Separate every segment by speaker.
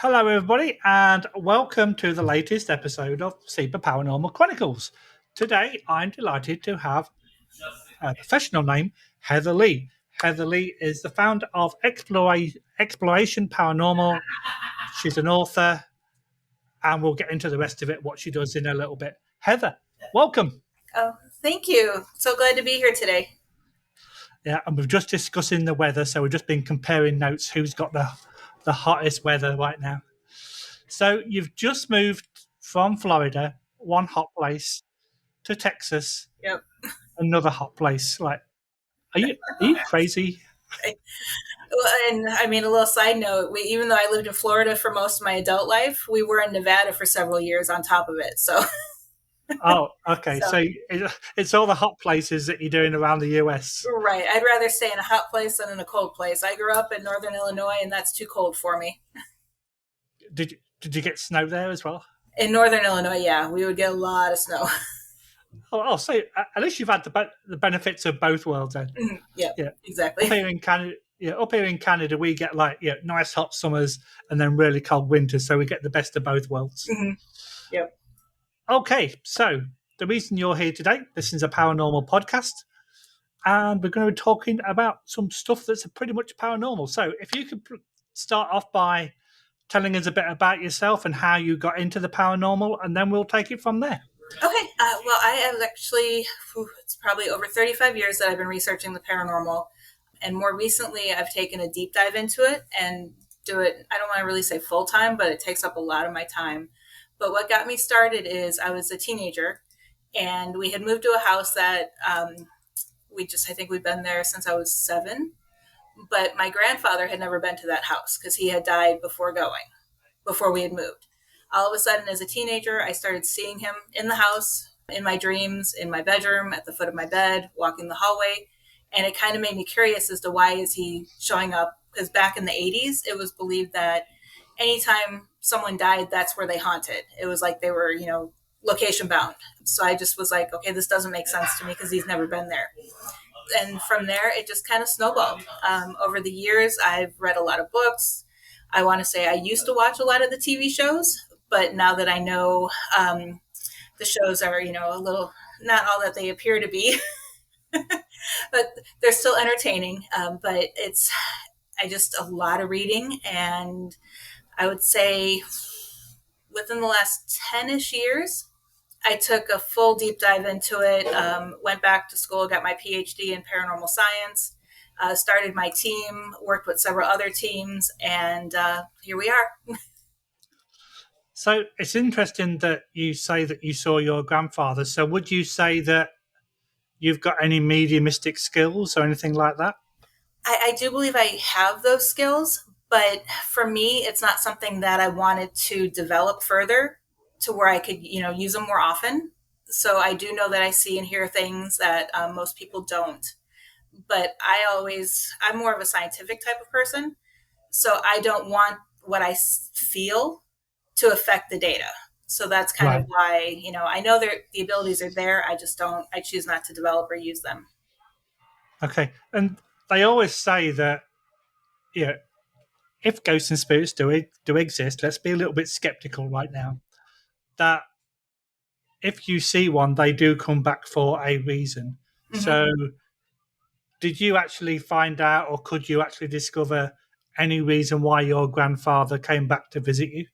Speaker 1: Hello, everybody, and welcome to the latest episode of Super Paranormal Chronicles. Today, I'm delighted to have a professional name, Heather Leigh. Heather Leigh is the founder of Exploration Paranormal. She's an author, and we'll get into the rest of it, what she does in a little bit. Heather, welcome.
Speaker 2: Oh, thank you. So glad to be here today.
Speaker 1: Yeah, and we've just discussing the weather, so we've just been comparing notes. Who's got the hottest weather right now? So you've just moved from Florida, one hot place, to Texas,
Speaker 2: Yep.
Speaker 1: another hot place. Like, are you crazy?
Speaker 2: Well, and I mean, a little side note, even though I lived in Florida for most of my adult life, we were in Nevada for several years on top of it. So,
Speaker 1: Oh, okay.
Speaker 2: so
Speaker 1: So it's all the hot places that you're doing around the US.
Speaker 2: right. I'd rather stay in a hot place than in a cold place. I grew up in Northern Illinois, and that's too cold for me.
Speaker 1: Did you get snow there as well?
Speaker 2: In Northern Illinois, yeah, we would get a lot of snow.
Speaker 1: Oh, so at least you've had the benefits of both worlds then.
Speaker 2: Yeah,
Speaker 1: Yeah.
Speaker 2: exactly.
Speaker 1: Up here in Canada, we get nice hot summers and then really cold winters, so we get the best of both worlds.
Speaker 2: Mm-hmm. Yep.
Speaker 1: Okay, so the reason you're here today, this is a paranormal podcast, and we're going to be talking about some stuff that's pretty much paranormal. So if you could start off by telling us a bit about yourself and how you got into the paranormal, and then we'll take it from there.
Speaker 2: Okay. Well, I have actually, it's probably over 35 years that I've been researching the paranormal. And more recently, I've taken a deep dive into it and do it. I don't want to really say full time, but it takes up a lot of my time. But what got me started is I was a teenager and we had moved to a house that I think we'd been there since I was 7. But my grandfather had never been to that house because he had died before we had moved. All of a sudden, as a teenager, I started seeing him in the house, in my dreams, in my bedroom, at the foot of my bed, walking the hallway. And it kind of made me curious as to why is he showing up? Because back in the 80s, it was believed that anytime someone died, that's where they haunted. It was like they were, location bound. So I just was like, okay, this doesn't make sense to me because he's never been there. And from there, it just kind of snowballed. Over the years, I've read a lot of books. I want to say I used to watch a lot of the TV shows, but now that I know the shows are, a little, not all that they appear to be, but they're still entertaining. But I just a lot of reading. And I would say within the last 10-ish years, I took a full deep dive into it, went back to school, got my PhD in Paranormal Science, started my team, worked with several other teams, and here we are.
Speaker 1: So it's interesting that you say that you saw your grandfather. So would you say that you've got any mediumistic skills or anything like that?
Speaker 2: I do believe I have those skills, but for me, it's not something that I wanted to develop further to where I could, use them more often. So I do know that I see and hear things that most people don't. But I'm more of a scientific type of person. So I don't want what I feel to affect the data. So that's kind of why, I know the abilities are there. I choose not to develop or use them.
Speaker 1: Okay. And they always say that, if ghosts and spirits do exist, let's be a little bit skeptical right now. That if you see one, they do come back for a reason. Mm-hmm. So did you actually find out, or could you actually discover any reason why your grandfather came back to visit you?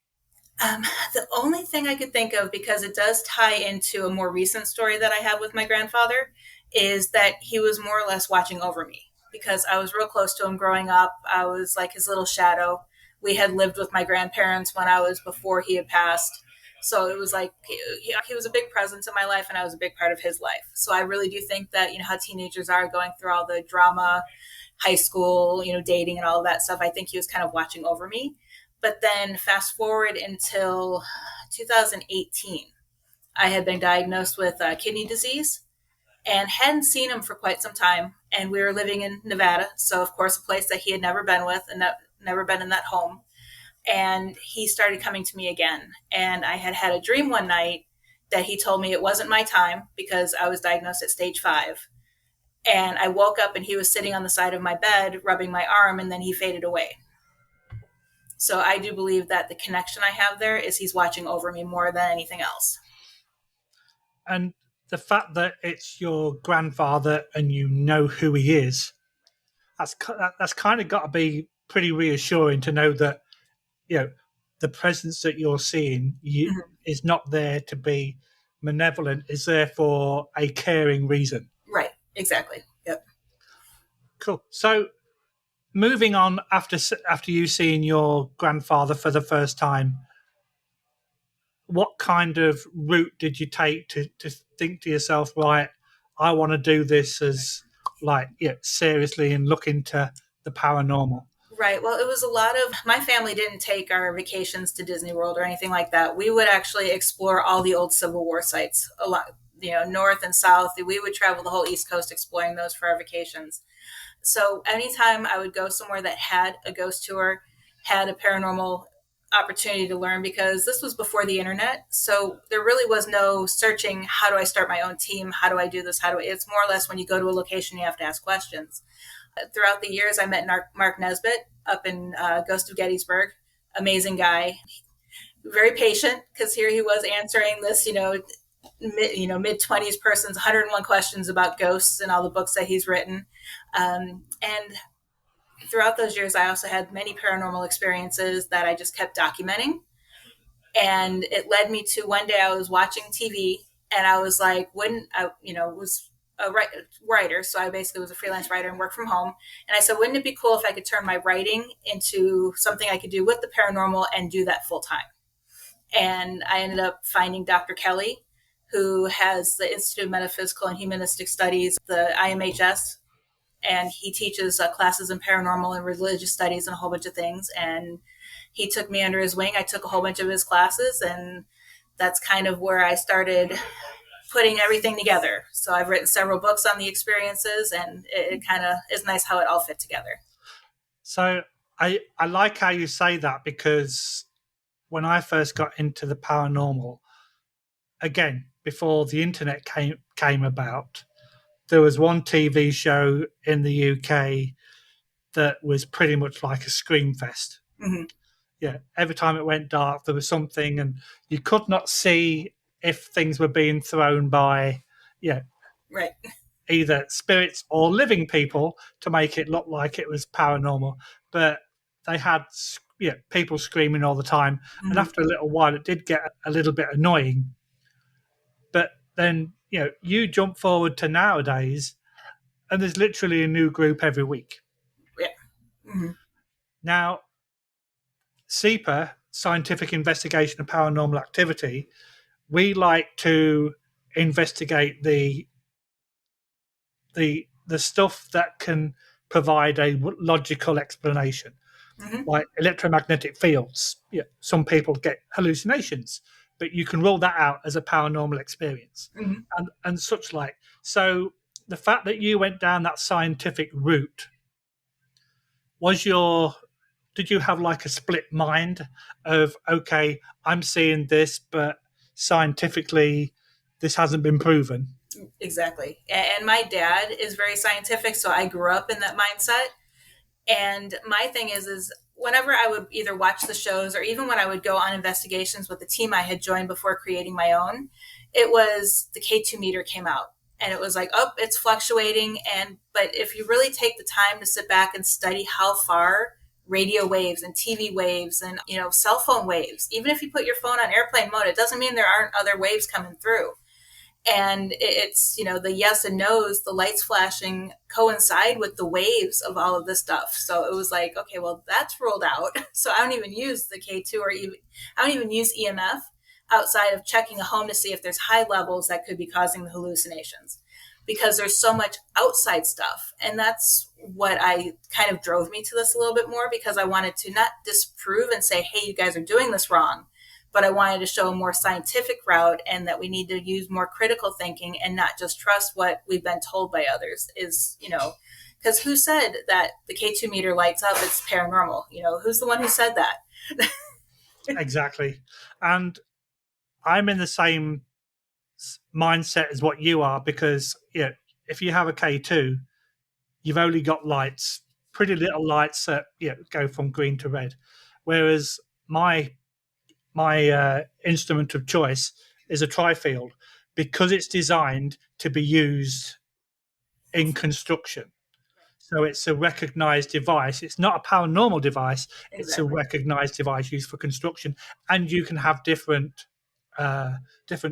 Speaker 2: The only thing I could think of, because it does tie into a more recent story that I have with my grandfather, is that he was more or less watching over me because I was real close to him growing up. I was like his little shadow. We had lived with my grandparents when I was before he had passed. So it was like he was a big presence in my life and I was a big part of his life. So I really do think that, how teenagers are going through all the drama, high school, dating and all of that stuff. I think he was kind of watching over me. But then fast forward until 2018, I had been diagnosed with kidney disease and hadn't seen him for quite some time. And we were living in Nevada. So, of course, a place that he had never been with and never been in that home. And he started coming to me again. And I had a dream one night that he told me it wasn't my time because I was diagnosed at stage 5. And I woke up and he was sitting on the side of my bed, rubbing my arm, and then he faded away. So I do believe that the connection I have there is he's watching over me more than anything else.
Speaker 1: And the fact that it's your grandfather and you know who he is, that's kind of got to be pretty reassuring to know that, you know, the presence that you're seeing
Speaker 2: Mhm.
Speaker 1: is not there to be malevolent, is there for a caring reason.
Speaker 2: Right. Exactly. Yep.
Speaker 1: Cool. So moving on, after you seeing your grandfather for the first time, what kind of route did you take to think to yourself, right, I want to do this as, like, yeah, seriously, and look into the paranormal?
Speaker 2: Right. Well, it was a lot of my family didn't take our vacations to Disney World or anything like that. We would actually explore all the old Civil War sites, a lot, north and south. We would travel the whole East Coast exploring those for our vacations. So anytime I would go somewhere that had a ghost tour, had a paranormal opportunity to learn, because this was before the internet. So there really was no searching, how do I start my own team? How do I do this? It's more or less when you go to a location, you have to ask questions. Throughout the years, I met Mark Nesbitt up in Ghost of Gettysburg. Amazing guy, very patient, because here he was answering this, mid-20s person's 101 questions about ghosts and all the books that he's written. And throughout those years, I also had many paranormal experiences that I just kept documenting. And it led me to one day I was watching TV and I was like, wouldn't I, was a writer. So I basically was a freelance writer and worked from home. And I said, wouldn't it be cool if I could turn my writing into something I could do with the paranormal and do that full time? And I ended up finding Dr. Kelly, who has the Institute of Metaphysical and Humanistic Studies, the IMHS, and he teaches classes in paranormal and religious studies and a whole bunch of things. And he took me under his wing. I took a whole bunch of his classes, and that's kind of where I started putting everything together. So I've written several books on the experiences, and it kind of is nice how it all fit together.
Speaker 1: So I like how you say that, because when I first got into the paranormal, again, before the internet came about, there was one TV show in the UK that was pretty much like a scream fest.
Speaker 2: Mm-hmm.
Speaker 1: Yeah, every time it went dark, there was something, and you could not see if things were being thrown by, yeah,
Speaker 2: right,
Speaker 1: either spirits or living people to make it look like it was paranormal. But they had, yeah, people screaming all the time,
Speaker 2: mm-hmm.
Speaker 1: And after a little while, it did get a little bit annoying. But then, you jump forward to nowadays, and there's literally a new group every week.
Speaker 2: Yeah. Mm-hmm.
Speaker 1: Now, SEPA, Scientific Investigation of Paranormal Activity, we like to investigate the stuff that can provide a logical explanation,
Speaker 2: Mm-hmm.
Speaker 1: like electromagnetic fields. Yeah, some people get hallucinations, but you can rule that out as a paranormal experience,
Speaker 2: Mm-hmm.
Speaker 1: and such like. So the fact that you went down that scientific route, did you have like a split mind of, okay, I'm seeing this, but scientifically this hasn't been proven?
Speaker 2: Exactly. And my dad is very scientific, so I grew up in that mindset. And my thing is whenever I would either watch the shows or even when I would go on investigations with the team I had joined before creating my own, it was the K2 meter came out. And it was like, oh, it's fluctuating. But if you really take the time to sit back and study how far radio waves and TV waves and, cell phone waves, even if you put your phone on airplane mode, it doesn't mean there aren't other waves coming through. And it's, the yes and no's, the lights flashing coincide with the waves of all of this stuff. So it was like, okay, well, that's ruled out. So I don't even use the K2 or even, I don't even use EMF outside of checking a home to see if there's high levels that could be causing the hallucinations, because there's so much outside stuff. And that's what I kind of drove me to this a little bit more, because I wanted to not disprove and say, hey, you guys are doing this wrong, but I wanted to show a more scientific route, and that we need to use more critical thinking and not just trust what we've been told by others. Because who said that the K2 meter lights up, it's paranormal? Who's the one who said that?
Speaker 1: Exactly. And I'm in the same mindset as what you are, because if you have a K2, you've only got lights, pretty little lights that go from green to red. whereas my instrument of choice is a tri-field because it's designed to be used in construction. So it's a recognized device. It's not a paranormal device. It's a
Speaker 2: Exactly.
Speaker 1: recognized device used for construction, and you can have different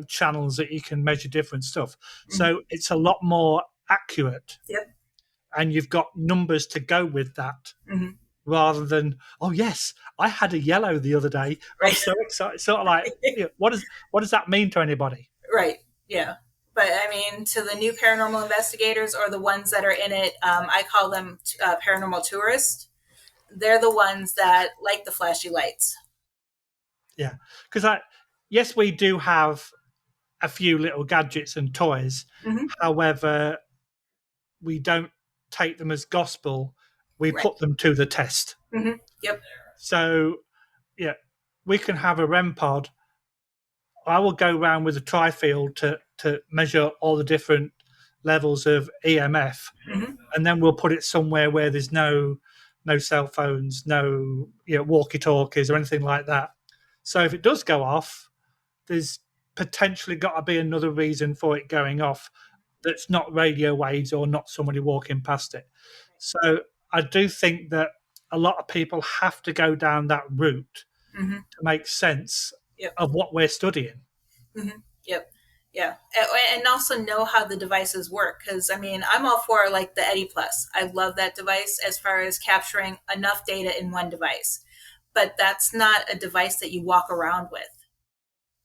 Speaker 1: channels that you can measure different stuff. So it's a lot more accurate,
Speaker 2: Yep.
Speaker 1: and you've got numbers to go with that.
Speaker 2: Hmm.
Speaker 1: Rather than, oh yes, I had a yellow the other day. I'm
Speaker 2: Right.
Speaker 1: so excited. Sort of like, what does that mean to anybody?
Speaker 2: Right. Yeah. But I mean, to the new paranormal investigators or the ones that are in it, I call them paranormal tourists. They're the ones that like the flashy lights.
Speaker 1: Yeah, because yes, we do have a few little gadgets and toys.
Speaker 2: Hmm.
Speaker 1: However, we don't take them as gospel. We
Speaker 2: Right.
Speaker 1: put them to the test.
Speaker 2: Hmm. Yep.
Speaker 1: So, yeah, we can have a REM pod. I will go around with a tri-field to measure all the different levels of EMF,
Speaker 2: Hmm.
Speaker 1: and then we'll put it somewhere where there's no cell phones, no walkie-talkies or anything like that. So if it does go off, there's potentially got to be another reason for it going off that's not radio waves or not somebody walking past it. So I do think that a lot of people have to go down that route
Speaker 2: Hmm.
Speaker 1: to make sense
Speaker 2: Yep.
Speaker 1: of what we're studying.
Speaker 2: Hmm. Yep. Yeah. And also know how the devices work. Because, I mean, I'm all for like the Eddy Plus. I love that device as far as capturing enough data in one device. But that's not a device that you walk around with.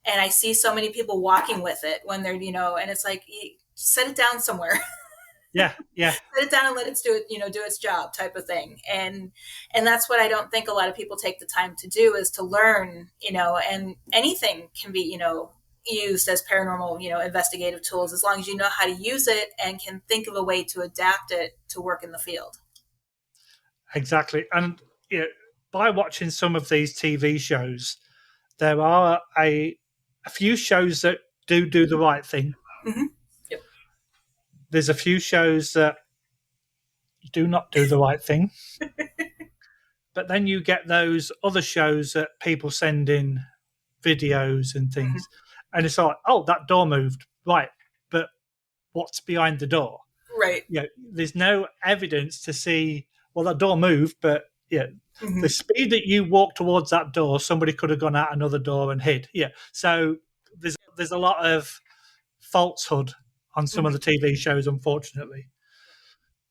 Speaker 2: And I see so many people walking with it when they're, and it's like, set it down somewhere.
Speaker 1: Yeah, yeah,
Speaker 2: Set it down and let it do it, do its job type of thing. And that's what I don't think a lot of people take the time to do is to learn, and anything can be, used as paranormal, investigative tools, as long as you know how to use it and can think of a way to adapt it to work in the field.
Speaker 1: exactly. And by watching some of these TV shows, there are a few shows that do the right thing.
Speaker 2: Mm-hmm. Yep.
Speaker 1: There's a few shows that do not do the right thing. But then you get those other shows that people send in videos and
Speaker 2: Mm-hmm.
Speaker 1: things, and it's like, oh, that door moved, right? But what's behind the door?
Speaker 2: Right.
Speaker 1: There's no evidence to see. Well, that door moved, but
Speaker 2: Mm-hmm.
Speaker 1: the speed that you walk towards that door, somebody could have gone out another door and hid. So there's a lot of falsehood on some of the TV shows, unfortunately.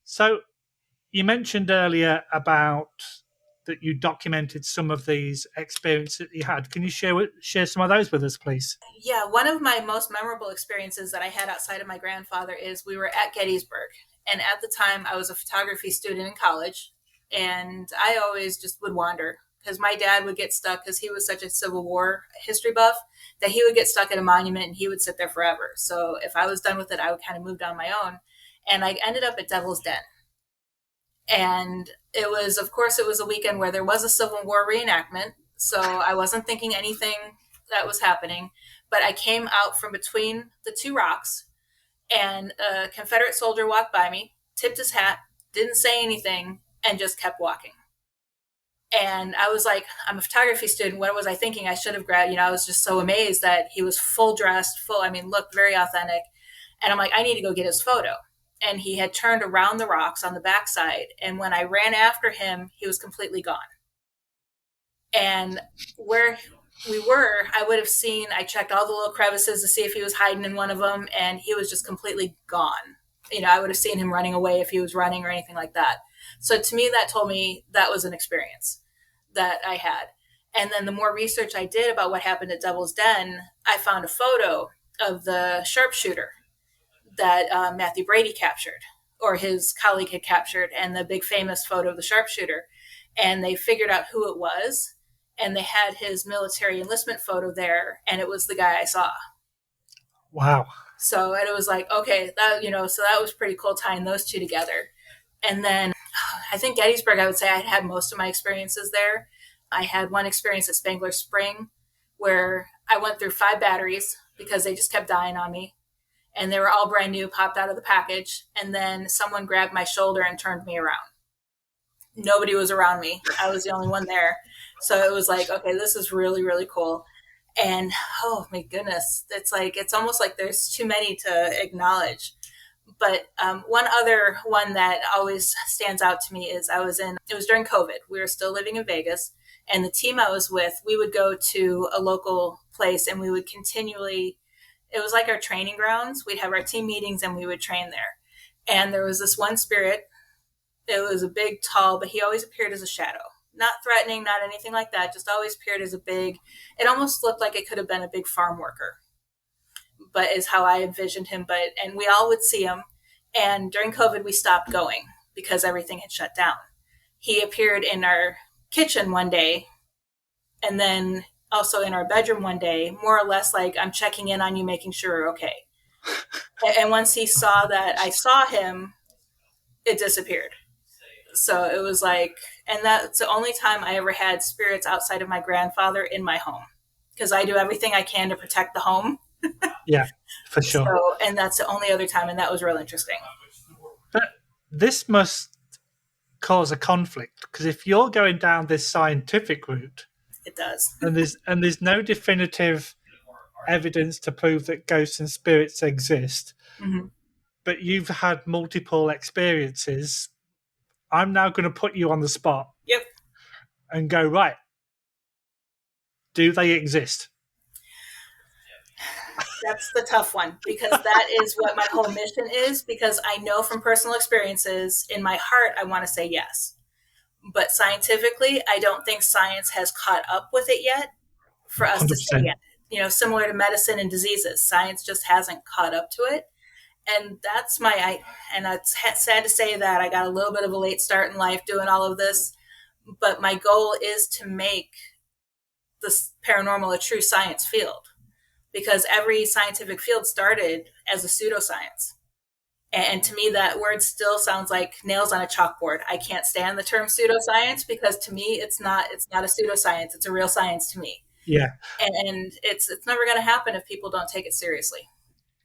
Speaker 1: So you mentioned earlier about that you documented some of these experiences that you had. Can you share some of those with us, please?
Speaker 2: Yeah, one of my most memorable experiences that I had outside of my grandfather is we were at Gettysburg. And at the time, I was a photography student in college. And I always just would wander because my dad would get stuck because he was such a Civil War history buff that he would get stuck at a monument and he would sit there forever. So if I was done with it, I would kind of move on my own. And I ended up at Devil's Den. And it was, of course, it was a weekend where there was a Civil War reenactment. So I wasn't thinking anything that was happening. But I came out from between the two rocks, and a Confederate soldier walked by me, tipped his hat, didn't say anything, and just kept walking. And I was like, I'm a photography student. What was I thinking? I should have grabbed, I was just so amazed that he was full dressed, looked very authentic. And I'm like, I need to go get his photo. And he had turned around the rocks on the backside. And when I ran after him, he was completely gone. And where we were, I would have seen, I checked all the little crevices to see if he was hiding in one of them, and he was just completely gone. I would have seen him running away if he was running or anything like that. So to me, that told me that was an experience that I had. And then the more research I did about what happened at Devil's Den, I found a photo of the sharpshooter that Matthew Brady captured, or his colleague had captured, and the big famous photo of the sharpshooter. And they figured out who it was, and they had his military enlistment photo there, and it was the guy I saw.
Speaker 1: Wow.
Speaker 2: So and it was like, okay, so that was pretty cool tying those two together. And then I think Gettysburg, I would say I had most of my experiences there. I had one experience at Spangler Spring where I went through 5 batteries because they just kept dying on me. And they were all brand new, popped out of the package. And then someone grabbed my shoulder and turned me around. Nobody was around me. I was the only one there. So it was like, okay, this is really, really cool. And oh my goodness, it's almost like there's too many to acknowledge. But one other one that always stands out to me is it was during COVID. We were still living in Vegas, and the team I was with, we would go to a local place and we would continually, it was like our training grounds. We'd have our team meetings and we would train there. And there was this one spirit. It was a big, tall, but he always appeared as a shadow. Not threatening, not anything like that, just always appeared as a big, it almost looked like it could have been a big farm worker, but is how I envisioned him. And we all would see him. And during COVID, we stopped going because everything had shut down. He appeared in our kitchen one day, and then also in our bedroom one day, more or less like, I'm checking in on you, making sure you're okay. And once he saw that I saw him, it disappeared. So it was like, and that's the only time I ever had spirits outside of my grandfather in my home, because I do everything I can to protect the home.
Speaker 1: Yeah, for sure.
Speaker 2: So, and that's the only other time, and that was real interesting.
Speaker 1: But this must cause a conflict, because if you're going down this scientific route,
Speaker 2: It does.
Speaker 1: and there's no definitive evidence to prove that ghosts and spirits exist,
Speaker 2: Mm-hmm.
Speaker 1: but you've had multiple experiences, I'm now going to put you on the spot.
Speaker 2: Yep.
Speaker 1: And go, right, do they exist?
Speaker 2: That's the tough one, because that is what my whole mission is, because I know from personal experiences, in my heart, I want to say yes. But scientifically, I don't think science has caught up with it yet for us
Speaker 1: 100%.
Speaker 2: to say yes. Similar to medicine and diseases, science just hasn't caught up to it. And that's and it's sad to say that I got a little bit of a late start in life doing all of this, but my goal is to make this paranormal a true science field, because every scientific field started as a pseudoscience. And to me, that word still sounds like nails on a chalkboard. I can't stand the term pseudoscience, because to me, it's not a pseudoscience. It's a real science to me.
Speaker 1: Yeah.
Speaker 2: And it's never going to happen if people don't take it seriously.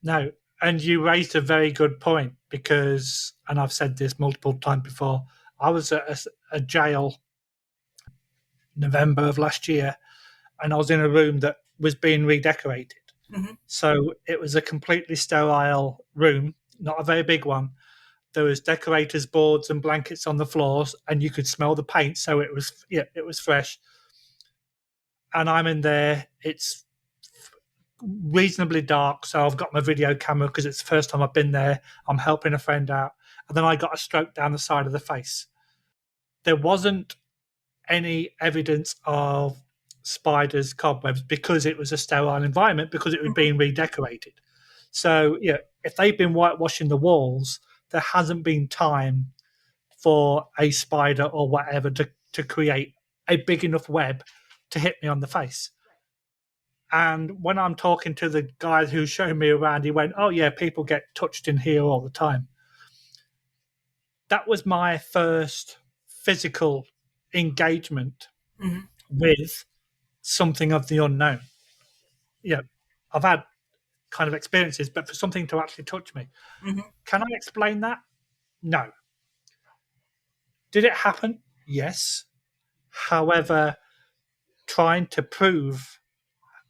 Speaker 1: No. And you raised a very good point, because, and I've said this multiple times before, I was at a jail November of last year, and I was in a room that was being redecorated.
Speaker 2: Mm-hmm.
Speaker 1: So it was a completely sterile room, not a very big one. There was decorators' boards and blankets on the floors, and you could smell the paint. So it was fresh. And I'm in there. It's reasonably dark, so I've got my video camera because it's the first time I've been there. I'm helping a friend out, and then I got a stroke down the side of the face. There wasn't any evidence of spiders, cobwebs, because it was a sterile environment, because it was being redecorated. So if they've been whitewashing the walls, there hasn't been time for a spider or whatever to create a big enough web to hit me on the face. And when I'm talking to the guy who's showing me around, he went, "Oh yeah, people get touched in here all the time." That was my first physical engagement with something of the unknown. I've had kind of experiences, but for something to actually touch me. Can I explain that? No. Did it happen? Yes. However, trying to prove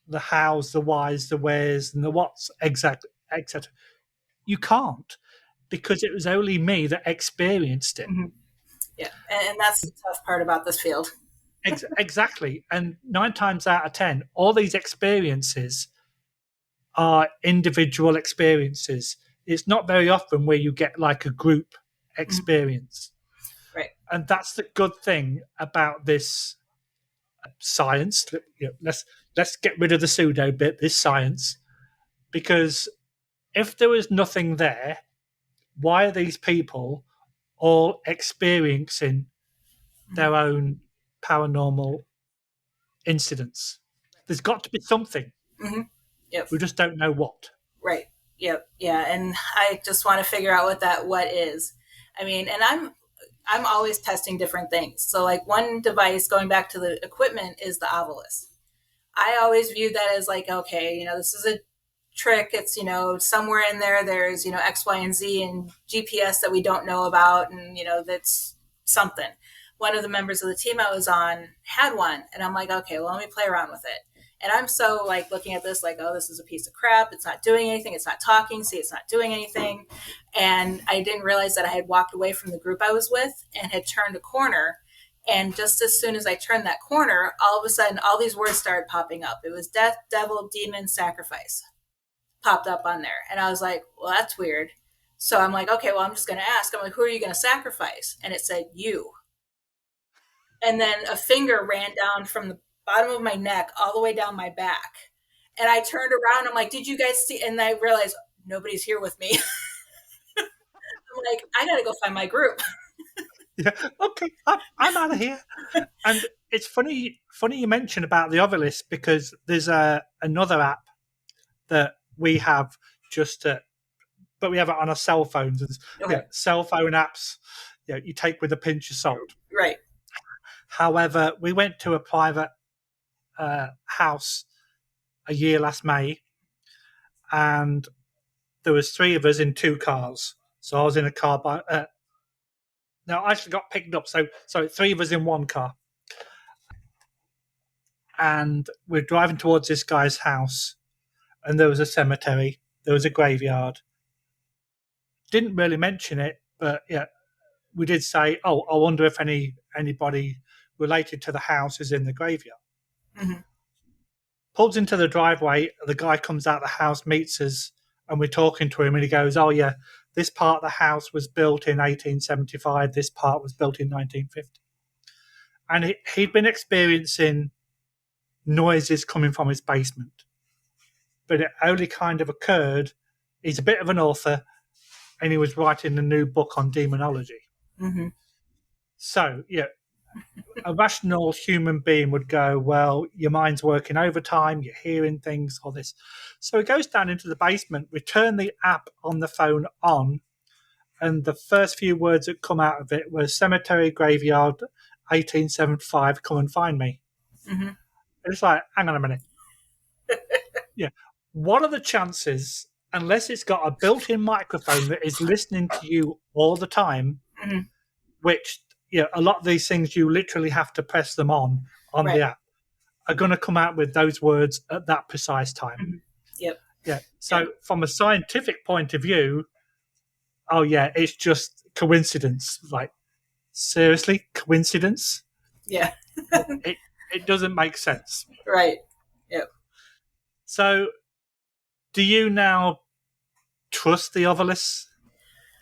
Speaker 1: the hows, the whys, the wheres, and the whats, exactly, etc. You can't, because it was only me that experienced it.
Speaker 2: Yeah, and that's the tough part about this field.
Speaker 1: Exactly. And 9 times out of 10, all these experiences are individual experiences. It's not very often where you get like a group experience.
Speaker 2: Right.
Speaker 1: And that's the good thing about this science. Let's get rid of the pseudo bit, this science, because if there was nothing there, why are these people all experiencing their own paranormal incidents? There's got to be something.
Speaker 2: Yep.
Speaker 1: We just don't know what.
Speaker 2: Right. Yep. Yeah. And I just want to figure out what is. I mean, and I'm always testing different things. So like one device, going back to the equipment, is the obelisk. I always view that as like, okay, this is a trick. It's, somewhere in there, there's, X, Y, and Z and GPS that we don't know about. And, that's something. one of the members of the team I was on had one. And I'm like, okay, well, let me play around with it. And I'm so like looking at this like, oh, this is a piece of crap. It's not doing anything. It's not talking. See, it's not doing anything. And I didn't realize that I had walked away from the group I was with and had turned a corner. And just as soon as I turned that corner, all of a sudden, all these words started popping up. It was death, devil, demon, sacrifice popped up on there. And I was like, well, that's weird. So I'm like, okay, well, I'm just going to ask. I'm like, who are you going to sacrifice? And it said, you. And then a finger ran down from the bottom of my neck all the way down my back. And I turned around. I'm like, did you guys see? And I realized nobody's here with me. I'm like, I got to go find my group.
Speaker 1: Yeah, okay, I'm out of here. And it's funny you mentioned about the Ovilus, because there's another app that we have but we have it on our cell phones. Okay. Cell phone apps, you take with a pinch of salt.
Speaker 2: Right.
Speaker 1: However, we went to a private house a year last May, and there was 3 of us in 2 cars. So I was in a car by. No, I actually got picked up. So 3 of us in 1 car, and we're driving towards this guy's house, and there was a cemetery, there was a graveyard. Didn't really mention it, but yeah, we did say, "Oh, I wonder if anybody related to the house is in the graveyard."
Speaker 2: Mm-hmm.
Speaker 1: Pulls into the driveway. The guy comes out of the house, meets us, and we're talking to him, and he goes, "Oh yeah, this part of the house was built in 1875. This part was built in 1950." And he'd been experiencing noises coming from his basement, but it only kind of occurred. He's a bit of an author, and he was writing a new book on demonology.
Speaker 2: Mm-hmm.
Speaker 1: So, yeah, a rational human being would go, well, your mind's working overtime, you're hearing things, all this. So he goes down into the basement, we turn the app on the phone on, and the first few words that come out of it were cemetery, graveyard, 1875, come and find me.
Speaker 2: Mm-hmm.
Speaker 1: It's like, hang on a minute. Yeah. What are the chances, unless it's got a built-in microphone that is listening to you all the time,
Speaker 2: mm-hmm.
Speaker 1: which, a lot of these things you literally have to press them on right. the app, are going to come out with those words at that precise time.
Speaker 2: Mm-hmm. Yep.
Speaker 1: Yeah. So from a scientific point of view, oh yeah, it's just coincidence. Like, seriously, coincidence?
Speaker 2: Yeah.
Speaker 1: it doesn't make sense.
Speaker 2: Right. Yep.
Speaker 1: So do you now trust the Ovilus,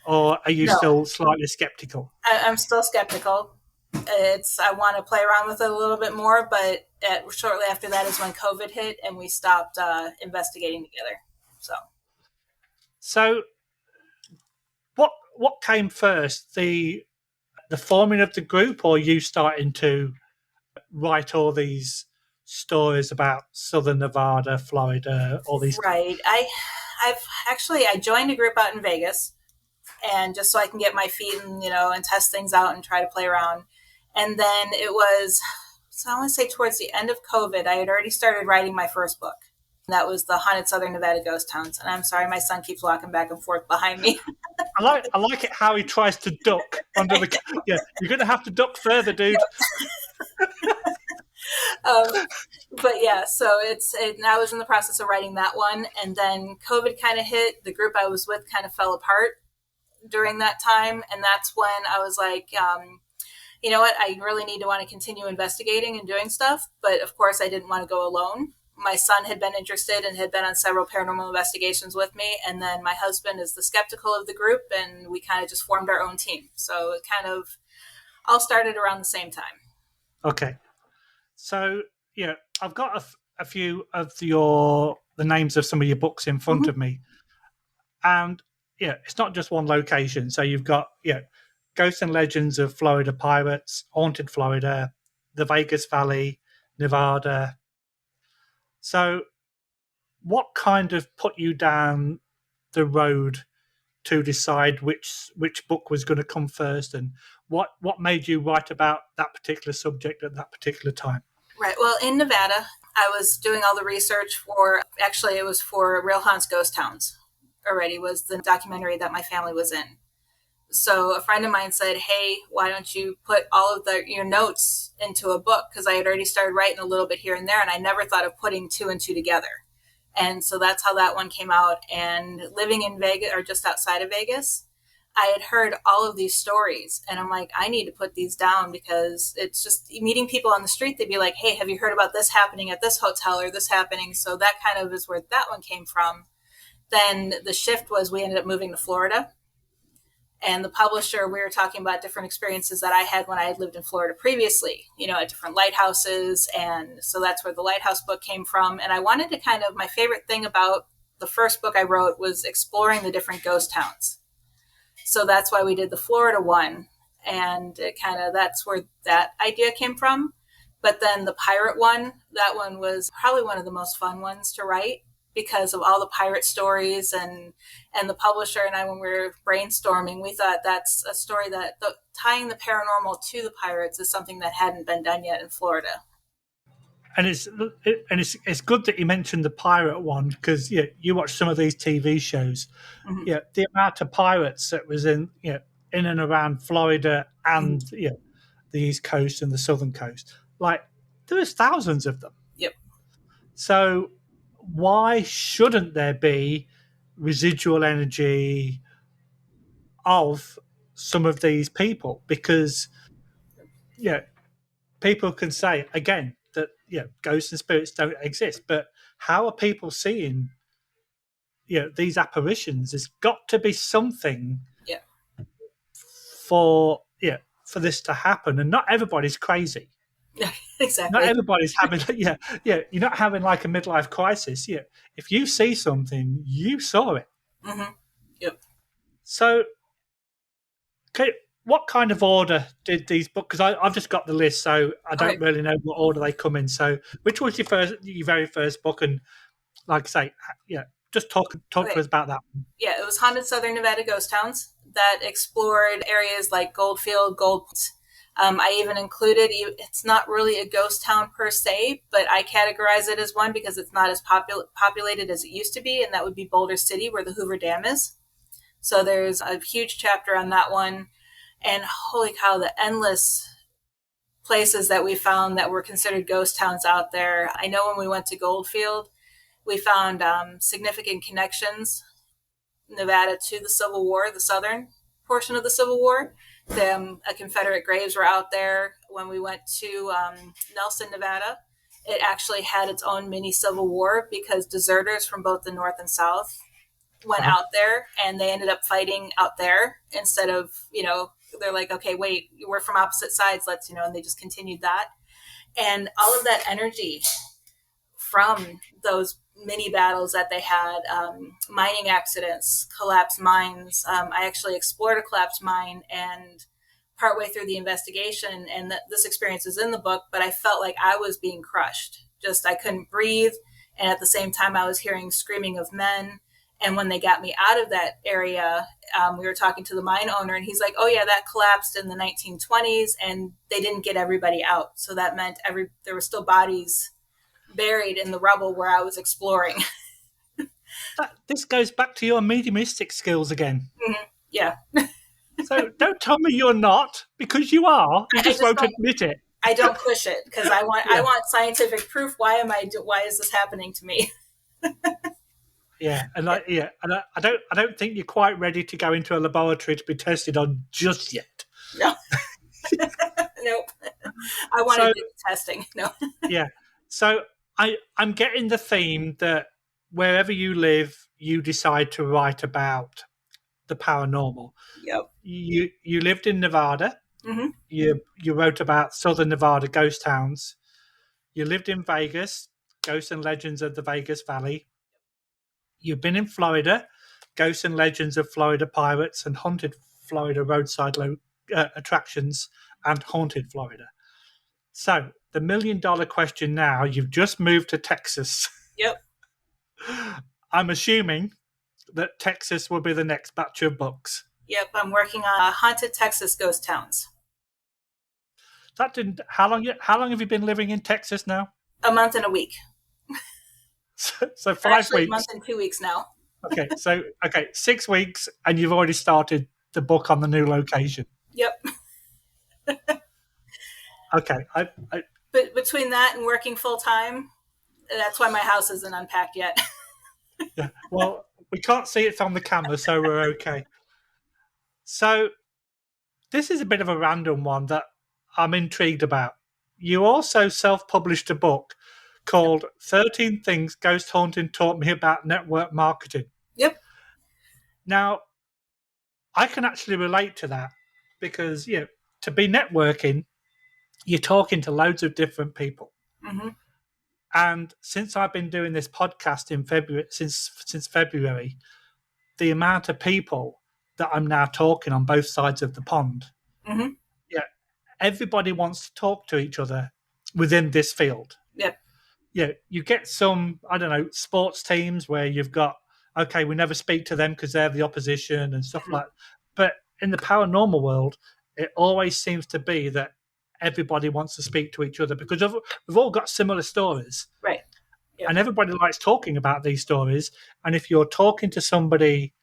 Speaker 1: or are you still slightly skeptical?
Speaker 2: I'm still skeptical. I want to play around with it a little bit more, but shortly after that is when COVID hit and we stopped investigating together.
Speaker 1: So what came first, the forming of the group, or you starting to write all these stories about Southern Nevada, Florida, all these?
Speaker 2: Right. I joined a group out in Vegas, and just so I can get my feet and test things out and try to play around. And then it was, so I want to say towards the end of COVID, I had already started writing my first book. That was the Haunted Southern Nevada Ghost Towns. And I'm sorry, my son keeps walking back and forth behind me.
Speaker 1: I like it how he tries to duck under the. Yeah, you're going to have to duck further, dude.
Speaker 2: But yeah, so I was in the process of writing that one, and then COVID kind of hit. The group I was with kind of fell apart during that time, and that's when I was like, you know what, I really need to want to continue investigating and doing stuff, but of course I didn't want to go alone. My son had been interested and had been on several paranormal investigations with me, and then my husband is the skeptical of the group, and we kind of just formed our own team. So it kind of all started around the same time.
Speaker 1: Okay. So, I've got a few of the names of some of your books in front of me. And, it's not just one location. So you've got, Ghosts and Legends of Florida Pirates, Haunted Florida, the Vegas Valley, Nevada. So what kind of put you down the road to decide which book was going to come first, and what made you write about that particular subject at that particular time?
Speaker 2: Right. Well, in Nevada, I was doing all the research it was for Real Haunts Ghost Towns already, was the documentary that my family was in. So a friend of mine said, "Hey, why don't you put all of your notes into a book?" Because I had already started writing a little bit here and there, and I never thought of putting two and two together. And so that's how that one came out. And living in Vegas, or just outside of Vegas, I had heard all of these stories, and I'm like, I need to put these down, because it's just meeting people on the street. They'd be like, "Hey, have you heard about this happening at this hotel, or this happening?" So that kind of is where that one came from. Then the shift was, we ended up moving to Florida, and the publisher, we were talking about different experiences that I had when I had lived in Florida previously, at different lighthouses. And so that's where the lighthouse book came from. And I wanted to my favorite thing about the first book I wrote was exploring the different ghost towns. So that's why we did the Florida one. And that's where that idea came from. But then the pirate one, that one was probably one of the most fun ones to write, because of all the pirate stories, and the publisher and I, when we were brainstorming, we thought that's a story that tying the paranormal to the pirates is something that hadn't been done yet in Florida.
Speaker 1: And it's good that you mentioned the pirate one, because you watch some of these TV shows.
Speaker 2: Mm-hmm.
Speaker 1: The amount of pirates that was in and around Florida and
Speaker 2: Mm-hmm.
Speaker 1: the East Coast and the Southern Coast, like there was thousands of them.
Speaker 2: Yep.
Speaker 1: So why shouldn't there be residual energy of some of these people? Because people can say again that ghosts and spirits don't exist, but how are people seeing these apparitions? There's got to be something
Speaker 2: Yeah.
Speaker 1: for this to happen, and not everybody's crazy.
Speaker 2: Yeah, exactly.
Speaker 1: Not everybody's having you're not having like a midlife crisis. If you see something, you saw it.
Speaker 2: Mm-hmm. Yep.
Speaker 1: So, okay, what kind of order did these books? Because I've just got the list, so I don't really know what order they come in. So, which was your very first book? And like I say, just talk to us about that.
Speaker 2: Yeah, it was Haunted Southern Nevada Ghost Towns, that explored areas like Goldfield, Gold. I even included, it's not really a ghost town per se, but I categorize it as one because it's not as populated as it used to be, and that would be Boulder City, where the Hoover Dam is. So there's a huge chapter on that one. And holy cow, the endless places that we found that were considered ghost towns out there. I know when we went to Goldfield, we found significant connections, Nevada, to the Civil War, the southern portion of the Civil War. Confederate graves were out there. When we went to Nelson, Nevada, it actually had its own mini Civil War, because deserters from both the North and South went out there, and they ended up fighting out there instead of, they're like, okay, wait, we're from opposite sides, let's, and they just continued that. And all of that energy from those mini battles that they had, mining accidents, collapsed mines. I actually explored a collapsed mine, and partway through the investigation, and this experience is in the book, but I felt like I was being crushed. Just, I couldn't breathe. And at the same time, I was hearing screaming of men. And when they got me out of that area, we were talking to the mine owner, and he's like, "Oh yeah, that collapsed in the 1920s, and they didn't get everybody out. So that meant there were still bodies buried in the rubble where I was exploring."
Speaker 1: This goes back to your mediumistic skills again.
Speaker 2: Mm-hmm. Yeah.
Speaker 1: So don't tell me you're not, because you are. You just won't admit it.
Speaker 2: I don't push it, because I want scientific proof. Why is this happening to me?
Speaker 1: And I don't think you're quite ready to go into a laboratory to be tested on just yet.
Speaker 2: No. Nope. I want to do the testing. No.
Speaker 1: So I'm getting the theme that wherever you live, you decide to write about the paranormal.
Speaker 2: Yep.
Speaker 1: You lived in Nevada.
Speaker 2: Mm-hmm.
Speaker 1: You wrote about Southern Nevada ghost towns. You lived in Vegas, ghosts and legends of the Vegas Valley. You've been in Florida, ghosts and legends of Florida pirates and haunted Florida roadside attractions and haunted Florida. So the $1 million question now, you've just moved to Texas.
Speaker 2: Yep.
Speaker 1: I'm assuming that Texas will be the next batch of books.
Speaker 2: Yep, I'm working on Haunted Texas Ghost Towns.
Speaker 1: How long have you been living in Texas now?
Speaker 2: A month and a week.
Speaker 1: So 5 weeks.
Speaker 2: A month and 2 weeks now.
Speaker 1: Okay, 6 weeks, and you've already started the book on the new location.
Speaker 2: Yep.
Speaker 1: Okay,
Speaker 2: But between that and working full time, that's why my house isn't unpacked yet.
Speaker 1: yeah. Well, we can't see it from the camera, so we're okay. So this is a bit of a random one that I'm intrigued about. You also self-published a book called 13 Things Ghost Haunting Taught Me About Network Marketing.
Speaker 2: Yep.
Speaker 1: Now, I can actually relate to that because, to be networking, you're talking to loads of different people.
Speaker 2: Mm-hmm.
Speaker 1: And since I've been doing this podcast in February, since February, the amount of people that I'm now talking on both sides of the pond,
Speaker 2: Mm-hmm.
Speaker 1: yeah, everybody wants to talk to each other within this field.
Speaker 2: Yep.
Speaker 1: Yeah, you get some, I don't know, sports teams where you've got, okay, we never speak to them because they're the opposition and stuff like that. But in the paranormal world, it always seems to be that everybody wants to speak to each other because we've all got similar stories.
Speaker 2: Right. Yep.
Speaker 1: And everybody likes talking about these stories. And if you're talking to somebody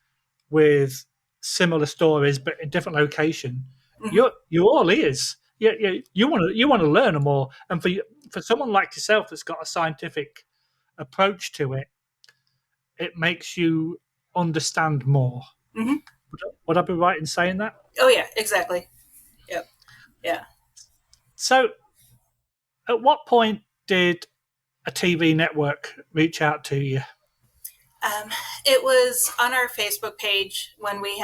Speaker 1: with similar stories but in different location,
Speaker 2: Mm-hmm.
Speaker 1: you're all ears. You want to learn more. And for someone like yourself that's got a scientific approach to it, it makes you understand more.
Speaker 2: Mm-hmm.
Speaker 1: Would I be right in saying that?
Speaker 2: Oh yeah, exactly. Yep. Yeah.
Speaker 1: So, at what point did a TV network reach out to you?
Speaker 2: It was on our Facebook page when we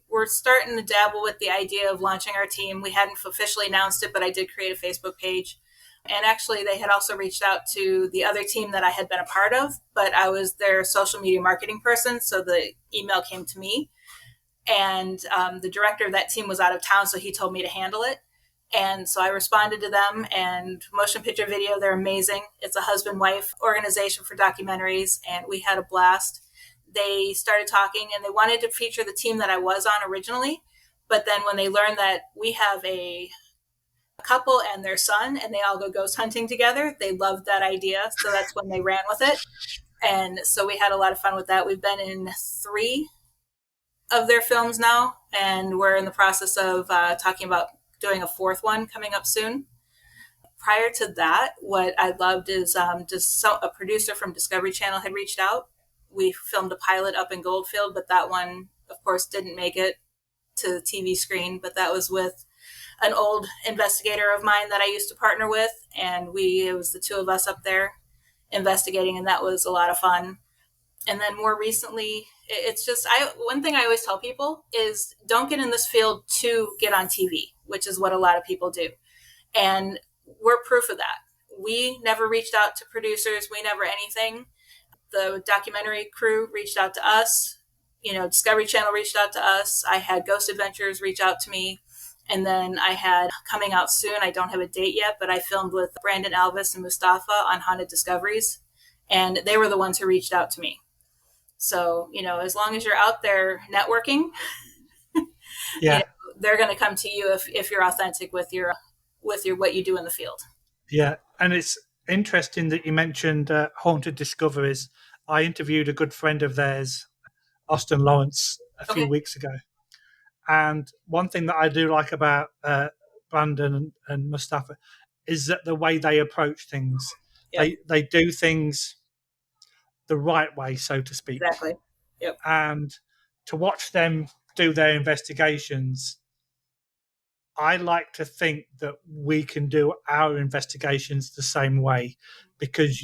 Speaker 2: were starting to dabble with the idea of launching our team. We hadn't officially announced it, but I did create a Facebook page. And actually, they had also reached out to the other team that I had been a part of, but I was their social media marketing person. So the email came to me. And the director of that team was out of town, so he told me to handle it. And so I responded to them, and motion picture video, they're amazing. It's a husband-wife organization for documentaries, and we had a blast. They started talking, and they wanted to feature the team that I was on originally. But then when they learned that we have a couple and their son, and they all go ghost hunting together, they loved that idea. So that's when they ran with it. And so we had a lot of fun with that. We've been in 3 of their films now, and we're in the process of talking about doing a 4th one coming up soon. Prior to that, what I loved is a producer from Discovery Channel had reached out. We filmed a pilot up in Goldfield, but that one, of course, didn't make it to the TV screen. But that was with an old investigator of mine that I used to partner with, and it was the 2 of us up there investigating, and that was a lot of fun. And then more recently, it's just one thing I always tell people is don't get in this field to get on TV, which is what a lot of people do. And we're proof of that. We never reached out to producers. We never anything. The documentary crew reached out to us. Discovery Channel reached out to us. I had Ghost Adventures reach out to me. And then I had coming out soon, I don't have a date yet, but I filmed with Brandon Alvis and Mustafa on Haunted Discoveries. And they were the ones who reached out to me. So, as long as you're out there networking,
Speaker 1: Yeah,
Speaker 2: they're going to come to you if you're authentic with your what you do in the field.
Speaker 1: yeah. And it's interesting that you mentioned Haunted Discoveries. I interviewed a good friend of theirs, Austin Lawrence, a few weeks ago. And one thing that I do like about Brandon and Mustafa is that the way they approach things. Yep. They do things the right way, so to speak.
Speaker 2: Exactly. Yep.
Speaker 1: And to watch them do their investigations, I like to think that we can do our investigations the same way, because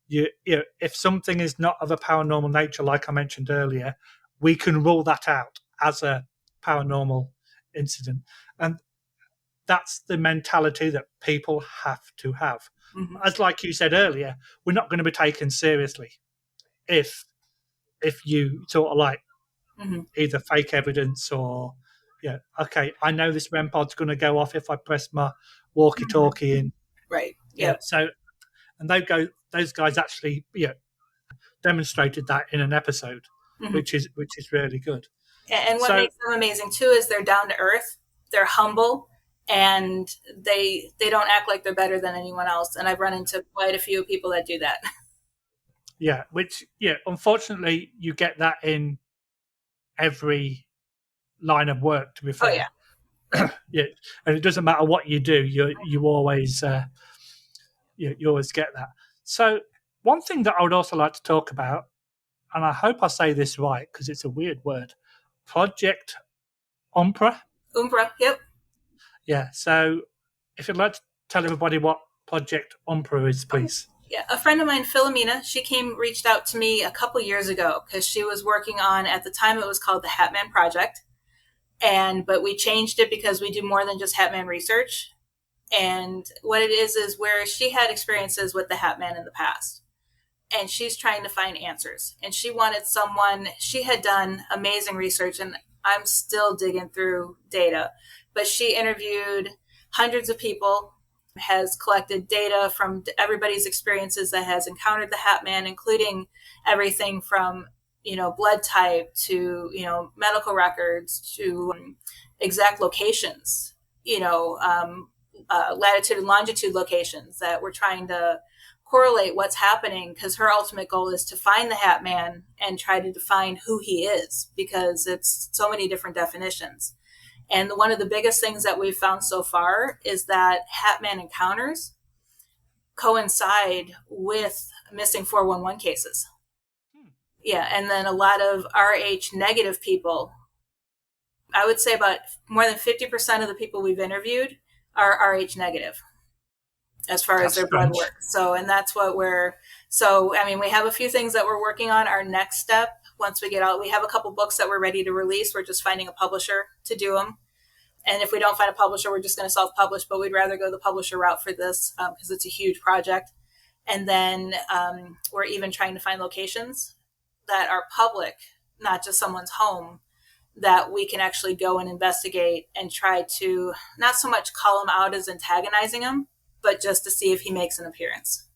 Speaker 1: if something is not of a paranormal nature, like I mentioned earlier, we can rule that out as a paranormal incident. And that's the mentality that people have to have. Mm-hmm. As like you said earlier, we're not going to be taken seriously if you sort of like either fake evidence or okay, I know this REM pod's going to go off if I press my walkie-talkie in.
Speaker 2: Right.
Speaker 1: Yeah. So, and those guys actually demonstrated that in an episode, which is really good.
Speaker 2: And what makes them amazing too is they're down to earth, they're humble, and they don't act like they're better than anyone else. And I've run into quite a few people that do that.
Speaker 1: Yeah, unfortunately you get that in every line of work, to be
Speaker 2: Oh
Speaker 1: fair.
Speaker 2: yeah.
Speaker 1: Yeah, and it doesn't matter what you do, you always you always get that. So one thing that I would also like to talk about, and I hope I say this right because it's a weird word, Project Umpra.
Speaker 2: Umbra. Yep.
Speaker 1: Yeah. So if you'd like to tell everybody what Project Umpra is, please.
Speaker 2: Yeah, a friend of mine, Philomena, she reached out to me a couple years ago because she was working on, at the time it was called the Hatman Project, but we changed it because we do more than just Hatman research. And what it is where she had experiences with the Hatman in the past, and she's trying to find answers. And she wanted someone. She had done amazing research, and I'm still digging through data, but she interviewed hundreds of people, has collected data from everybody's experiences that has encountered the Hatman, including everything from blood type to medical records to exact locations, latitude and longitude locations that we're trying to correlate what's happening, because her ultimate goal is to find the Hatman and try to define who he is, because it's so many different definitions. And one of the biggest things that we've found so far is that Hatman encounters coincide with missing 411 cases. Yeah, and then a lot of RH negative people, I would say about more than 50% of the people we've interviewed are RH negative as far as their blood work. So, and that's what we have a few things that we're working on. Our next step, once we get out, we have a couple books that we're ready to release. We're just finding a publisher to do them. And if we don't find a publisher, we're just going to self-publish, but we'd rather go the publisher route for this because it's a huge project. And then we're even trying to find locations that are public, not just someone's home, that we can actually go and investigate and try to not so much call him out as antagonizing him, but just to see if he makes an appearance.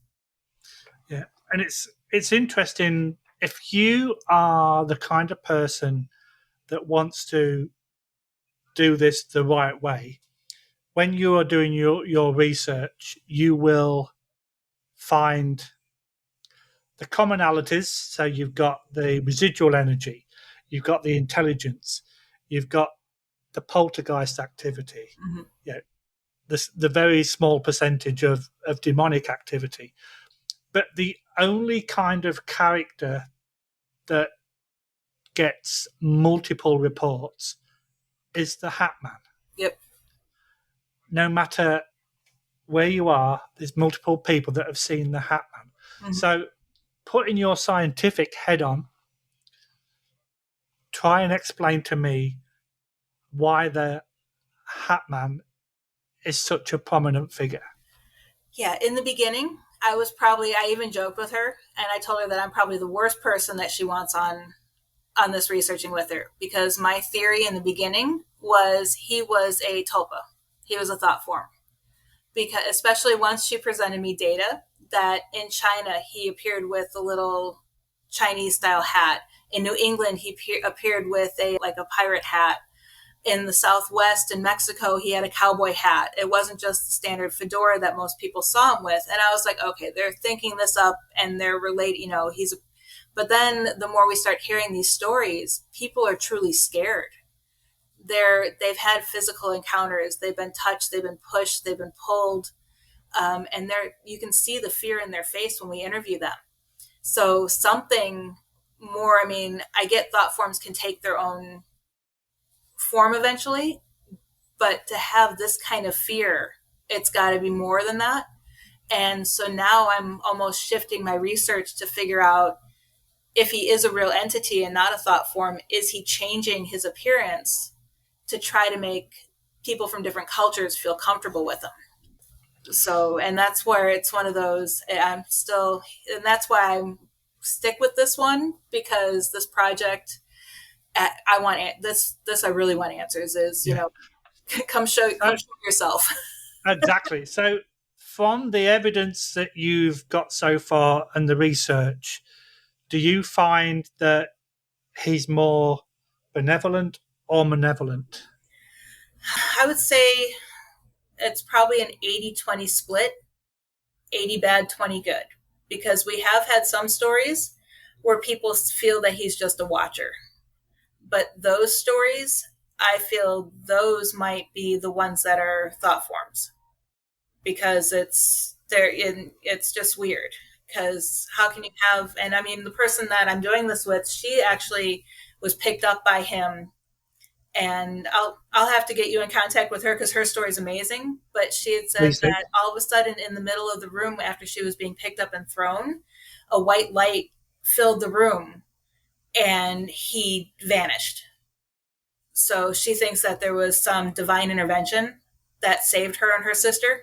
Speaker 1: Yeah, and it's interesting if you are the kind of person that wants to do this the right way. When you are doing your research, you will find the commonalities. So you've got the residual energy, you've got the intelligence, you've got the poltergeist activity, the very small percentage of demonic activity. But the only kind of character that gets multiple reports is the Hatman.
Speaker 2: Yep.
Speaker 1: No matter where you are, there's multiple people that have seen the Hatman. Mm-hmm. So putting your scientific head on, try and explain to me why the Hatman is such a prominent figure.
Speaker 2: Yeah, in the beginning, I even joked with her, and I told her that I'm probably the worst person that she wants on this researching with her, because my theory in the beginning was he was a tulpa. He was a thought form. Because especially once she presented me data that in China, he appeared with a little Chinese style hat. In New England, he appeared with a pirate hat. In the Southwest, in Mexico, he had a cowboy hat. It wasn't just the standard fedora that most people saw him with. And I was like, okay, they're thinking this up and they're related, but then the more we start hearing these stories, people are truly scared. They've had physical encounters. They've been touched. They've been pushed. They've been pulled. And you can see the fear in their face when we interview them. So something more, I get thought forms can take their own form eventually, but to have this kind of fear, it's got to be more than that. And so now I'm almost shifting my research to figure out if he is a real entity and not a thought form. Is he changing his appearance to try to make people from different cultures feel comfortable with him? So, and that's where it's one of those, and that's why I stick with this one, because this project, I really want answers. Come show yourself.
Speaker 1: Exactly. So from the evidence that you've got so far and the research, do you find that he's more benevolent or malevolent?
Speaker 2: I would say it's probably an 80-20 split, 80 bad, 20 good, because we have had some stories where people feel that he's just a watcher. But those stories, I feel those might be the ones that are thought forms, because it's just weird. Because how can you have, and I mean, the person that I'm doing this with, she actually was picked up by him, and I'll have to get you in contact with her because her story is amazing. But she had said
Speaker 1: Please do.
Speaker 2: that all of a sudden, in the middle of the room after she was being picked up and thrown, a white light filled the room, and he vanished. So she thinks that there was some divine intervention that saved her and her sister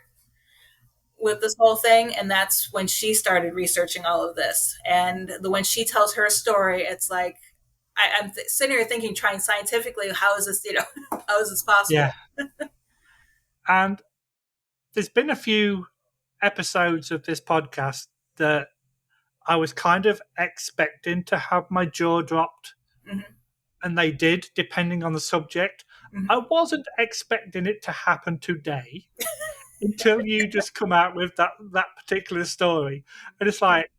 Speaker 2: with this whole thing. And that's when she started researching all of this. And when she tells her story, it's like, I'm sitting here thinking, trying scientifically, how is this, how is this possible?
Speaker 1: Yeah. And there's been a few episodes of this podcast that I was kind of expecting to have my jaw dropped, and they did, depending on the subject. I wasn't expecting it to happen today until you just come out with that particular story. And it's like,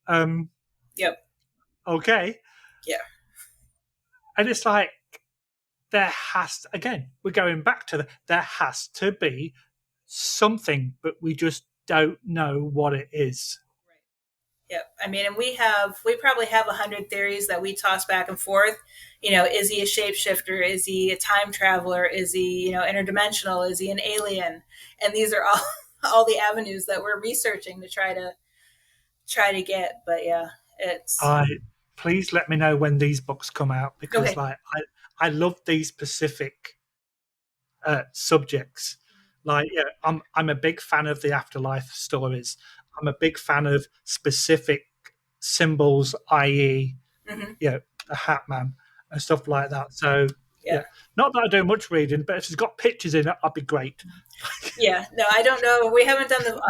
Speaker 2: Yep.
Speaker 1: okay.
Speaker 2: Yeah.
Speaker 1: And it's like, we're going back to there has to be something, but we just don't know what it is.
Speaker 2: Yep. I mean, and we probably have 100 theories that we toss back and forth. Is he a shapeshifter? Is he a time traveler? Is he, interdimensional? Is he an alien? And these are all the avenues that we're researching to try to get. But yeah,
Speaker 1: please let me know when these books come out, because
Speaker 2: okay.
Speaker 1: I love these specific subjects. Like, I'm a big fan of the afterlife stories. I'm a big fan of specific symbols, i.e., the Hatman and stuff like that. So, yeah. Not that I do much reading, but if it's got pictures in it, I'd be great.
Speaker 2: Yeah, no, I don't know. We haven't done the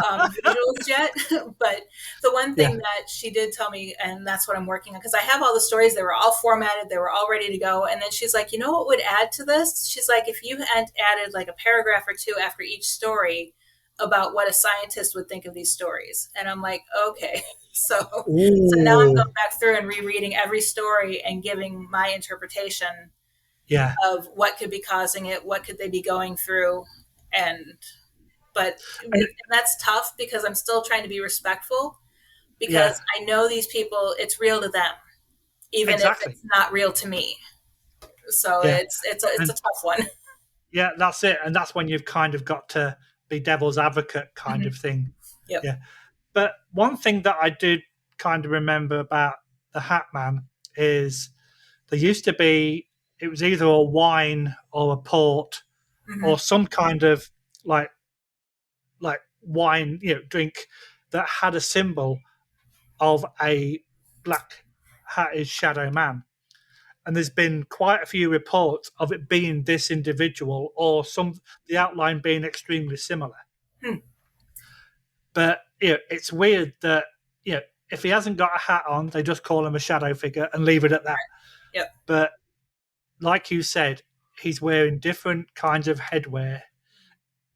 Speaker 2: visuals yet, but the one thing that she did tell me, and that's what I'm working on, because I have all the stories, they were all formatted, they were all ready to go. And then she's like, what would add to this? She's like, if you had added like a paragraph or two after each story about what a scientist would think of these stories. And I'm like, okay. So now I'm going back through and rereading every story and giving my interpretation of what could be causing it, what could they be going through. But that's tough because I'm still trying to be respectful, because I know these people, it's real to them, even if it's not real to me. So it's a tough one.
Speaker 1: Yeah, that's it. And that's when you've kind of got to be devil's advocate kind of thing.
Speaker 2: Yep.
Speaker 1: Yeah. But one thing that I did kind of remember about the Hatman is there used to be, it was either a wine or a port or some kind of like wine, drink that had a symbol of a black hatted shadow man. And there's been quite a few reports of it being this individual, or the outline being extremely similar. But it's weird that if he hasn't got a hat on, they just call him a shadow figure and leave it at that.
Speaker 2: Yep.
Speaker 1: But like you said, he's wearing different kinds of headwear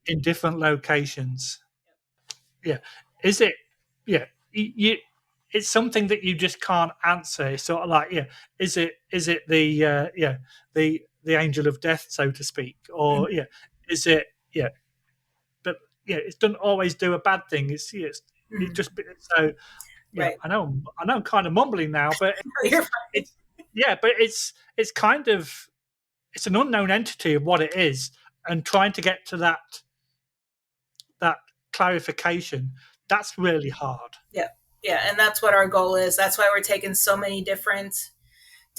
Speaker 1: in different locations. Yeah. Is it? Yeah. It's something that you just can't answer. It's sort of like, is it the angel of death, so to speak, or is it But it doesn't always do a bad thing. It just so. Yeah,
Speaker 2: right.
Speaker 1: I know I'm kind of mumbling now, but it's kind of, it's an unknown entity of what it is, and trying to get to that clarification, that's really hard.
Speaker 2: Yeah, and that's what our goal is. That's why we're taking so many different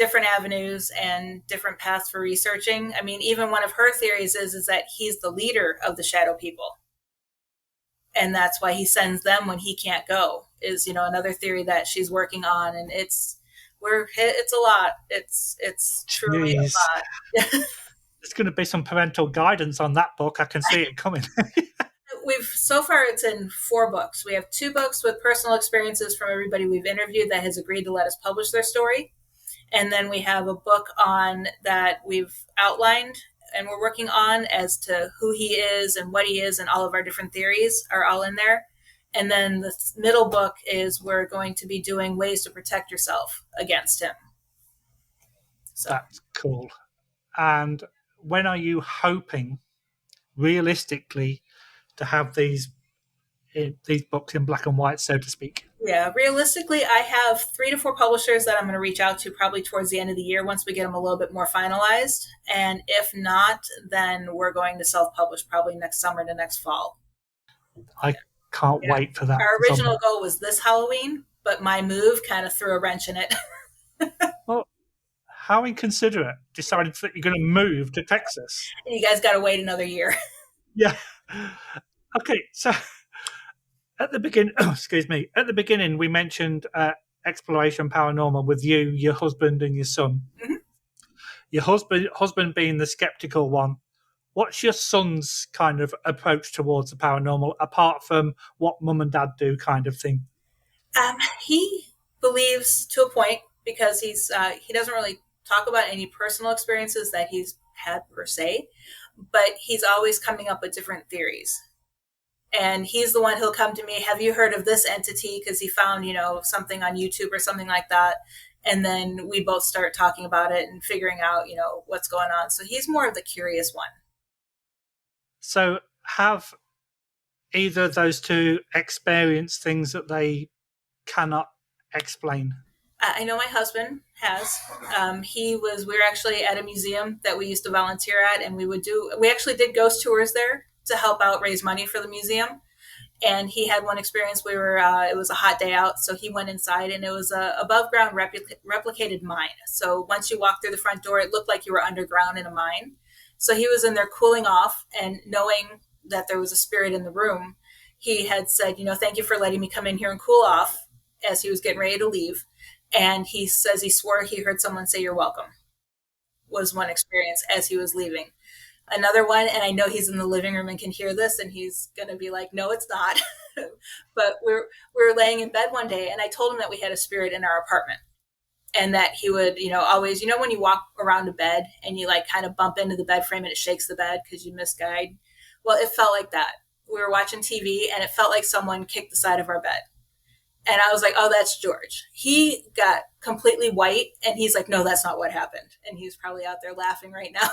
Speaker 2: avenues and different paths for researching. I mean, even one of her theories is that he's the leader of the shadow people, and that's why he sends them when he can't go. Is another theory that she's working on, and it's a lot. It's truly a lot.
Speaker 1: There's going to be some parental guidance on that book. I can see it coming.
Speaker 2: So far it's in 4 books. We have 2 books with personal experiences from everybody we've interviewed that has agreed to let us publish their story. And then we have a book on that we've outlined and we're working on as to who he is and what he is, and all of our different theories are all in there. And then the middle book is we're going to be doing ways to protect yourself against him.
Speaker 1: So that's cool. And when are you hoping, realistically, to have these books in black and white, so to speak?
Speaker 2: Yeah, realistically, I have 3 to 4 publishers that I'm going to reach out to probably towards the end of the year once we get them a little bit more finalized. And if not, then we're going to self-publish probably next summer to next fall.
Speaker 1: I can't wait for that.
Speaker 2: Our original goal was this Halloween, but my move kind of threw a wrench in it.
Speaker 1: Well, how inconsiderate, decided that you're going to move to Texas.
Speaker 2: And you guys got to wait another year.
Speaker 1: Yeah. Okay, so at the beginning, at the beginning, we mentioned exploration paranormal with you, your husband, and your son.
Speaker 2: Mm-hmm.
Speaker 1: Your husband being the skeptical one. What's your son's kind of approach towards the paranormal, apart from what mum and dad do, kind of thing?
Speaker 2: He believes to a point because he doesn't really talk about any personal experiences that he's had per se, but he's always coming up with different theories. And he's the one who'll come to me, have you heard of this entity? Because he found, something on YouTube or something like that. And then we both start talking about it and figuring out, what's going on. So he's more of the curious one.
Speaker 1: So have either of those two experienced things that they cannot explain?
Speaker 2: I know my husband has. We were actually at a museum that we used to volunteer at, and we actually did ghost tours there to help out raise money for the museum. And he had one experience. It was a hot day out, so he went inside, and it was a above ground replicated mine. So once you walked through the front door, it looked like you were underground in a mine. So he was in there cooling off, and knowing that there was a spirit in the room, he had said, thank you for letting me come in here and cool off, as he was getting ready to leave. And he says he swore he heard someone say, "You're welcome," was one experience as he was leaving. Another one, and I know he's in the living room and can hear this, and he's going to be like, no, it's not. But we were laying in bed one day, and I told him that we had a spirit in our apartment, and that he would, always, when you walk around a bed and you like kind of bump into the bed frame and it shakes the bed because you misguide. Well, it felt like that. We were watching TV, and it felt like someone kicked the side of our bed. And I was like, oh, that's George. He got completely white, and he's like, no, that's not what happened. And he's probably out there laughing right now.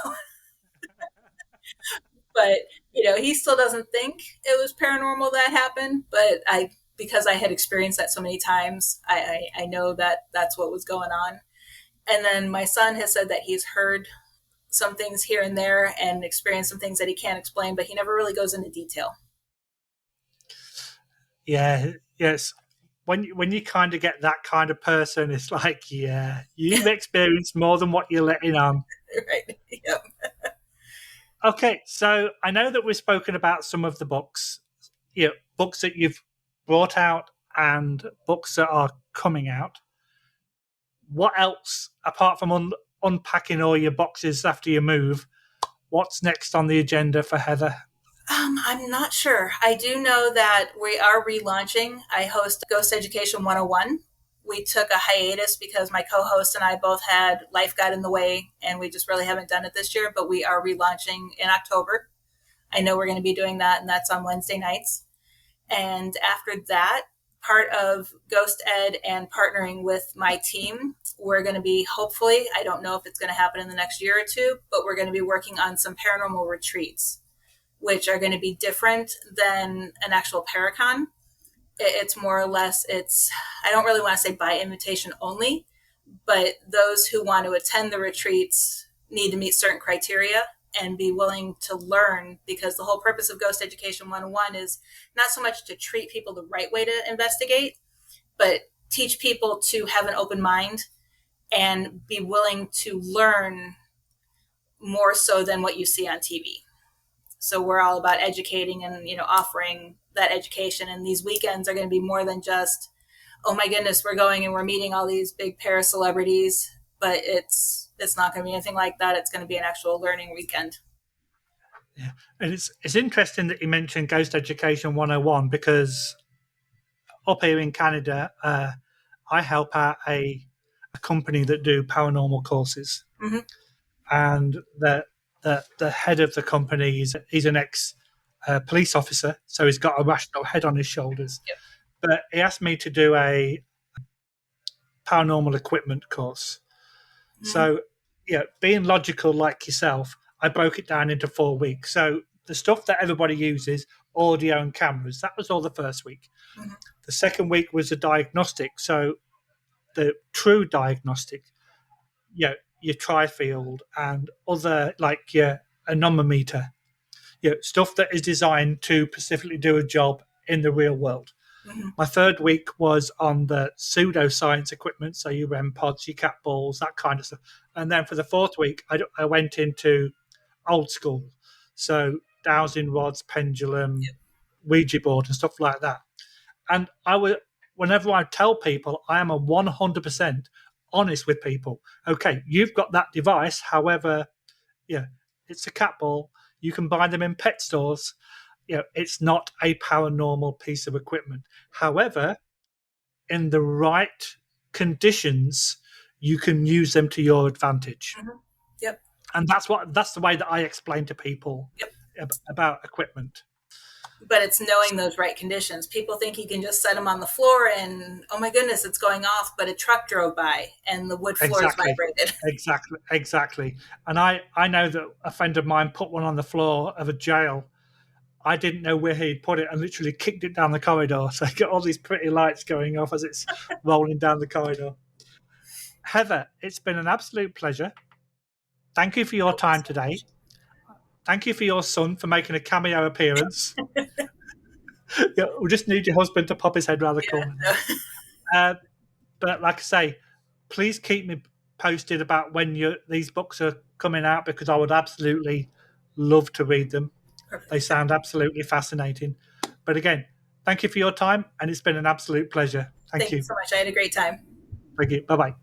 Speaker 2: But, he still doesn't think it was paranormal that happened. But because I had experienced that so many times, I know that that's what was going on. And then my son has said that he's heard some things here and there and experienced some things that he can't explain, but he never really goes into detail.
Speaker 1: Yeah, yes. When you kind of get that kind of person, it's like, yeah, you've experienced more than what you're letting on.
Speaker 2: Right. Yep.
Speaker 1: Okay, so I know that we've spoken about some of the books, books that you've brought out and books that are coming out. What else, apart from unpacking all your boxes after you move, what's next on the agenda for Heather?
Speaker 2: I'm not sure. I do know that we are relaunching. I host Ghost Education 101. We took a hiatus because my co-host and I both had life got in the way, and we just really haven't done it this year, but we are relaunching in October. I know we're going to be doing that, and that's on Wednesday nights. And after that, part of Ghost Ed and partnering with my team, we're going to be, hopefully, I don't know if it's going to happen in the next year or two, but we're going to be working on some paranormal retreats, which are going to be different than an actual Paracon. It's more or less, I don't really want to say by invitation only, but those who want to attend the retreats need to meet certain criteria and be willing to learn, because the whole purpose of Ghost Education 101 is not so much to treat people the right way to investigate, but teach people to have an open mind and be willing to learn more so than what you see on TV. So we're all about educating and, offering that education. And these weekends are going to be more than just, oh my goodness, we're going and we're meeting all these big para celebrities, but it's not going to be anything like that. It's going to be an actual learning weekend.
Speaker 1: Yeah. And it's interesting that you mentioned Ghost Education 101, because up here in Canada, I help out a company that do paranormal courses.
Speaker 2: Mm-hmm.
Speaker 1: And the head of the company he's an ex police officer, so he's got a rational head on his shoulders.
Speaker 2: Yep.
Speaker 1: But he asked me to do a paranormal equipment course. Mm-hmm. So, being logical like yourself, I broke it down into 4 weeks. So the stuff that everybody uses, audio and cameras, that was all the first week.
Speaker 2: Mhm.
Speaker 1: The second week was the diagnostic. So the true diagnostic, your trifield and other, like your anemometer, stuff that is designed to specifically do a job in the real world.
Speaker 2: Mhm.
Speaker 1: My third week was on the pseudoscience equipment, so your REM pods, your cat balls, that kind of stuff. And then for the fourth week, I went into old school, so dowsing rods, pendulum, Ouija board, and stuff like that. And whenever I tell people, I am a 100% honest with people. Okay, you've got that device. However, it's a cat ball. You can buy them in pet stores. It's not a paranormal piece of equipment. However, in the right conditions, you can use them to your advantage.
Speaker 2: Mhm. Yep.
Speaker 1: And that's the way that I explain to people about equipment.
Speaker 2: But it's knowing those right conditions. People think you can just set them on the floor and, oh my goodness, it's going off, but a truck drove by and the wood floor is vibrated.
Speaker 1: Exactly. And I know that a friend of mine put one on the floor of a jail. I didn't know where he'd put it and literally kicked it down the corridor. So I got all these pretty lights going off as it's rolling down the corridor. Heather, it's been an absolute pleasure. Thank you for your time today. Thank you for your son for making a cameo appearance. We just need your husband to pop his head around the corner. But like I say, please keep me posted about when these books are coming out, because I would absolutely love to read them.
Speaker 2: Perfect.
Speaker 1: They sound absolutely fascinating. But again, thank you for your time, and it's been an absolute pleasure. Thank you
Speaker 2: so much. I had a great time.
Speaker 1: Thank you. Bye-bye.